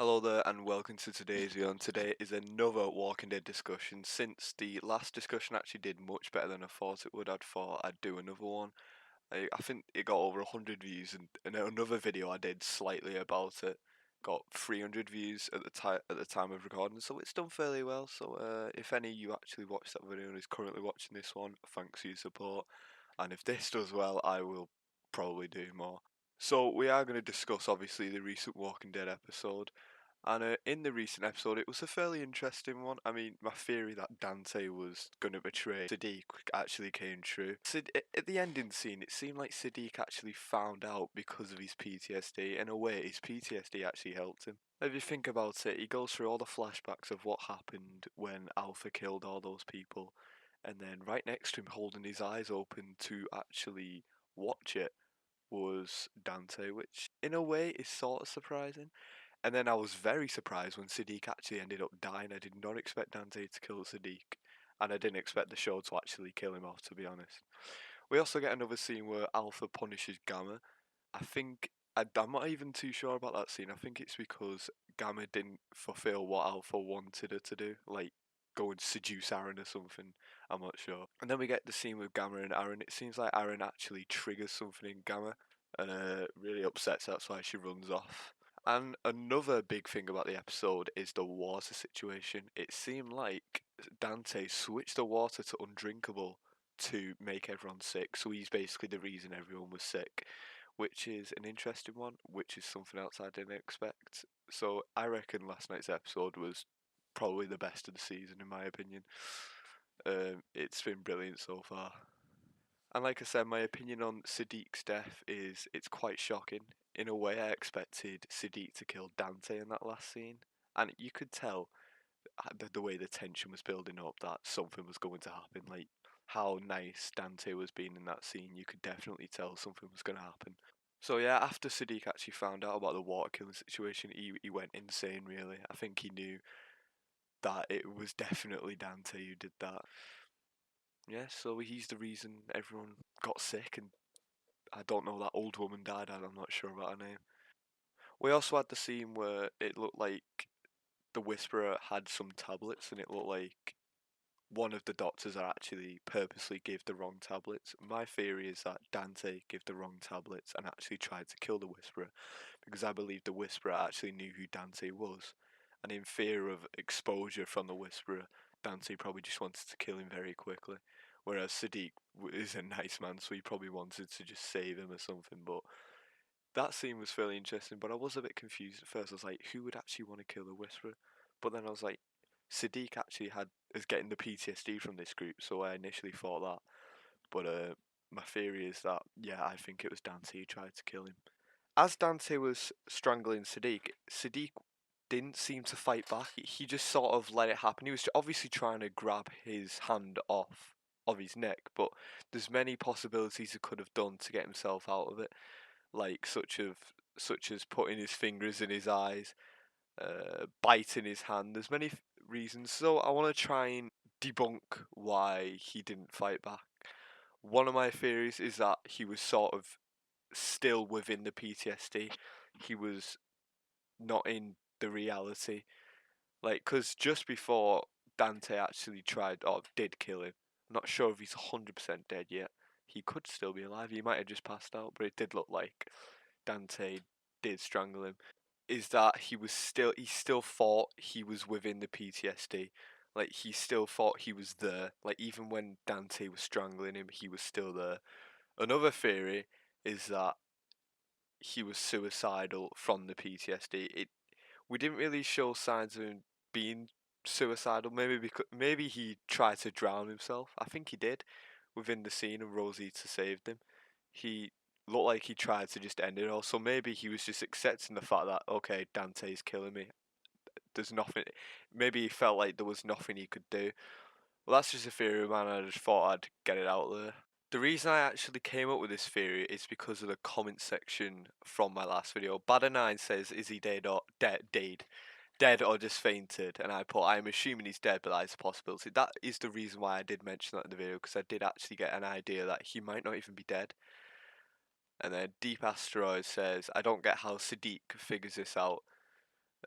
Hello there and welcome to today's video. And today is another Walking Dead discussion. Since the last discussion actually did much better than I thought it would, I'd thought I'd do another one. I think it got over 100 views, and another video I did slightly about it got 300 views at the time of recording, so it's done fairly well. So if any of you actually watched that video and is currently watching this one, thanks for your support. And if this does well, I will probably do more. So we are going to discuss obviously the recent Walking Dead episode. And in the recent episode, it was a fairly interesting one. I mean, my theory that Dante was going to betray Siddiq actually came true. At the ending scene, it seemed like Siddiq actually found out because of his PTSD. In a way, his PTSD actually helped him. If you think about it, he goes through all the flashbacks of what happened when Alpha killed all those people. And then right next to him, holding his eyes open to actually watch it, was Dante, which in a way is sort of surprising. And then I was very surprised when Siddiq actually ended up dying. I did not expect Dante to kill Siddiq, and I didn't expect the show to actually kill him off, to be honest. We also get another scene where Alpha punishes Gamma. I think I'm not even too sure about that scene. I think it's because Gamma didn't fulfill what Alpha wanted her to do, like go and seduce Aaron or something. I'm not sure. And then we get the scene with Gamma and Aaron. It seems like Aaron actually triggers something in Gamma, and really upsets her. That's why she runs off. And another big thing about the episode is the water situation. It seemed like Dante switched the water to undrinkable to make everyone sick, so he's basically the reason everyone was sick, which is an interesting one, which is something else I didn't expect. So I reckon last night's episode was probably the best of the season, in my opinion. It's been brilliant so far. And like I said, my opinion on Siddiq's death is it's quite shocking. In a way, I expected Siddiq to kill Dante in that last scene, and you could tell the way the tension was building up that something was going to happen. Like how nice Dante was being in that scene, you could definitely tell something was going to happen. So yeah, after Siddiq actually found out about the water killing situation, he went insane. Really, I think he knew that it was definitely Dante who did that. Yeah, so he's the reason everyone got sick, and I don't know, that old woman died, and I'm not sure about her name. We also had the scene where it looked like the Whisperer had some tablets, and it looked like one of the doctors actually purposely gave the wrong tablets. My theory is that Dante gave the wrong tablets and actually tried to kill the Whisperer, because I believe the Whisperer actually knew who Dante was, and in fear of exposure from the Whisperer, Dante probably just wanted to kill him very quickly. Whereas Siddiq is a nice man, so he probably wanted to just save him or something. But that scene was fairly interesting, but I was a bit confused at first. I was like, who would actually want to kill the Whisperer? But then I was like, Siddiq actually is getting the PTSD from this group, so I initially thought that. But my theory is that yeah, I think it was Dante who tried to kill him. As Dante was strangling Siddiq, Siddiq didn't seem to fight back. He just sort of let it happen. He was obviously trying to grab his hand off of his neck, but there's many possibilities he could have done to get himself out of it, like such as putting his fingers in his eyes, biting his hand. There's many reasons. So I want to try and debunk why he didn't fight back. One of my theories is that he was sort of still within the PTSD. He was not in the reality. Like, because just before Dante actually tried or did kill him, I'm not sure if he's 100% dead yet. He could still be alive. He might have just passed out, but it did look like Dante did strangle him. Is that he still thought he was within the PTSD. Like, he still thought he was there. Like, even when Dante was strangling him, he was still there. Another theory is that he was suicidal from the PTSD. We didn't really show signs of him being suicidal. Maybe he tried to drown himself. I think he did within the scene, and Rosita saved him. He looked like he tried to just end it all. So maybe he was just accepting the fact that okay, Dante's killing me. There's nothing. Maybe he felt like there was nothing he could do. Well, that's just a theory, man. I just thought I'd get it out there. The reason I actually came up with this theory is because of the comment section from my last video. Badder9 says, "Is he dead or dead or just fainted?" And I put, "I'm assuming he's dead, but that is a possibility." That is the reason why I did mention that in the video, because I did actually get an idea that he might not even be dead. And then Deep Asteroid says, "I don't get how Siddiq figures this out."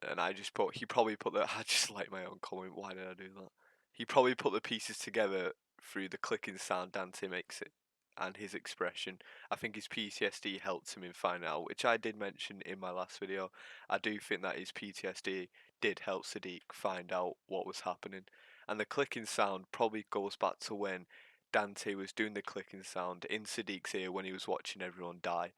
And I just put he probably put the I just like my own comment. Why did I do that? He probably put the pieces together through the clicking sound Dante makes it and his expression. I think his PTSD helped him in finding out, which I did mention in my last video. I do think that his PTSD did help Siddiq find out what was happening. And the clicking sound probably goes back to when Dante was doing the clicking sound in Siddiq's ear when he was watching everyone die.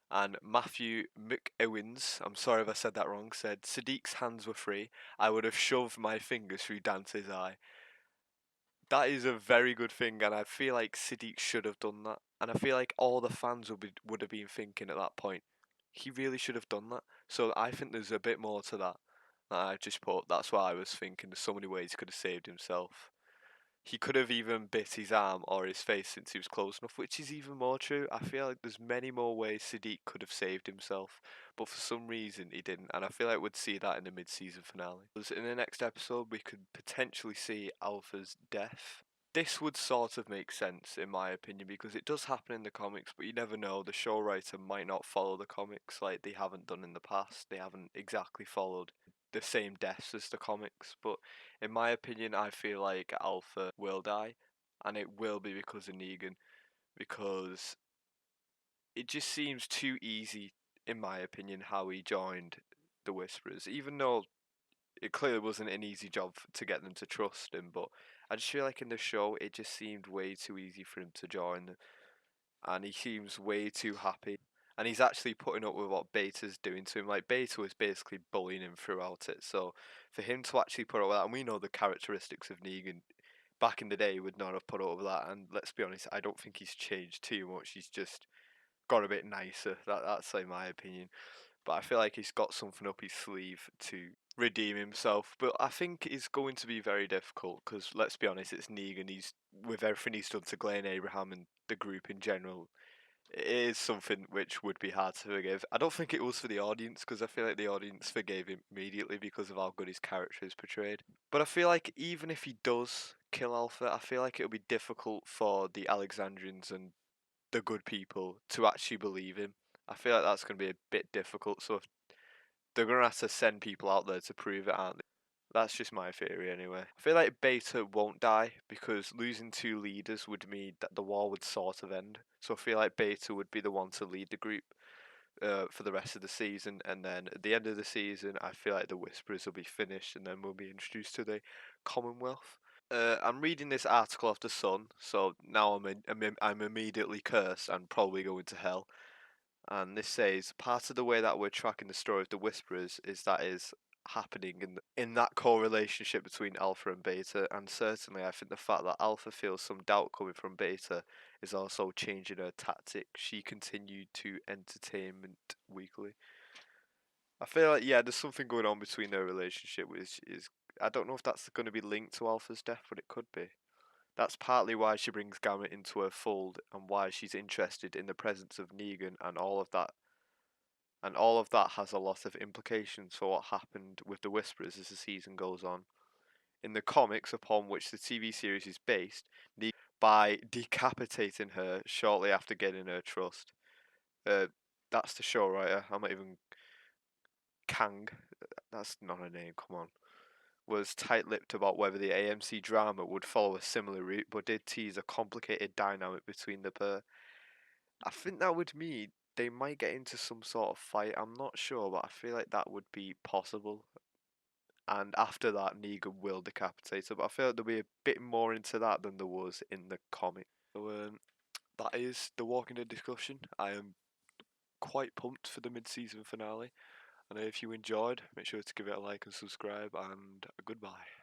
And Matthew McEwins, I'm sorry if I said that wrong, said Siddiq's hands were free. I would have shoved my fingers through Dante's eye. That is a very good thing, and I feel like Siddiq should have done that. And I feel like all the fans would have been thinking at that point, he really should have done that. So I think there's a bit more to that. I just put that's what I was thinking. There's so many ways he could have saved himself. He could have even bit his arm or his face since he was close enough, which is even more true. I feel like there's many more ways Siddiq could have saved himself, but for some reason he didn't, and I feel like we'd see that in the mid-season finale. In the next episode, we could potentially see Alpha's death. This would sort of make sense in my opinion because it does happen in the comics, but you never know. The show writer might not follow the comics like they haven't done in the past. They haven't exactly followed the same deaths as the comics, but in my opinion, I feel like Alpha will die, and it will be because of Negan, because it just seems too easy, in my opinion, how he joined the Whisperers, even though it clearly wasn't an easy job to get them to trust him, but I just feel like in the show it just seemed way too easy for him to join, and he seems way too happy. And he's actually putting up with what Beta's doing to him. Like Beta was basically bullying him throughout it. So for him to actually put up with that, and we know the characteristics of Negan back in the day, he would not have put up with that. And let's be honest, I don't think he's changed too much. He's just got a bit nicer. That's like my opinion. But I feel like he's got something up his sleeve to redeem himself. But I think it's going to be very difficult because let's be honest, it's Negan. He's with everything he's done to Glenn Abraham and the group in general. It is something which would be hard to forgive. I don't think it was for the audience because I feel like the audience forgave him immediately because of how good his character is portrayed. But I feel like even if he does kill Alpha, I feel like it'll be difficult for the Alexandrians and the good people to actually believe him. I feel like that's going to be a bit difficult. So if they're going to have to send people out there to prove it, aren't they? That's just my theory anyway. I feel like Beta won't die because losing two leaders would mean that the war would sort of end. So I feel like Beta would be the one to lead the group for the rest of the season, and then at the end of the season, I feel like the Whisperers will be finished, and then we'll be introduced to the Commonwealth. I'm reading this article off the Sun, so now I'm immediately cursed and probably going to hell. And this says part of the way that we're tracking the story of the Whisperers is happening in that core relationship between Alpha and Beta, and certainly I think the fact that Alpha feels some doubt coming from Beta is also changing her tactic. She continued to entertainment weekly. I feel like yeah, there's something going on between their relationship, which is I don't know if that's going to be linked to Alpha's death, but it could be. That's partly why she brings Gamma into her fold and why she's interested in the presence of Negan and all of that. And all of that has a lot of implications for what happened with the Whisperers as the season goes on. In the comics upon which the TV series is based, Negan by decapitating her shortly after getting her trust. Uh, that's the show writer. I'm not even Kang. That's not her name. Come on. Was tight-lipped about whether the AMC drama would follow a similar route, but did tease a complicated dynamic between the pair. I think that would mean they might get into some sort of fight. I'm not sure, but I feel like that would be possible. And after that, Negan will decapitate her. But I feel like there'll be a bit more into that than there was in the comic. So that is the Walking Dead discussion. I am quite pumped for the mid-season finale. And if you enjoyed, make sure to give it a like and subscribe. And goodbye.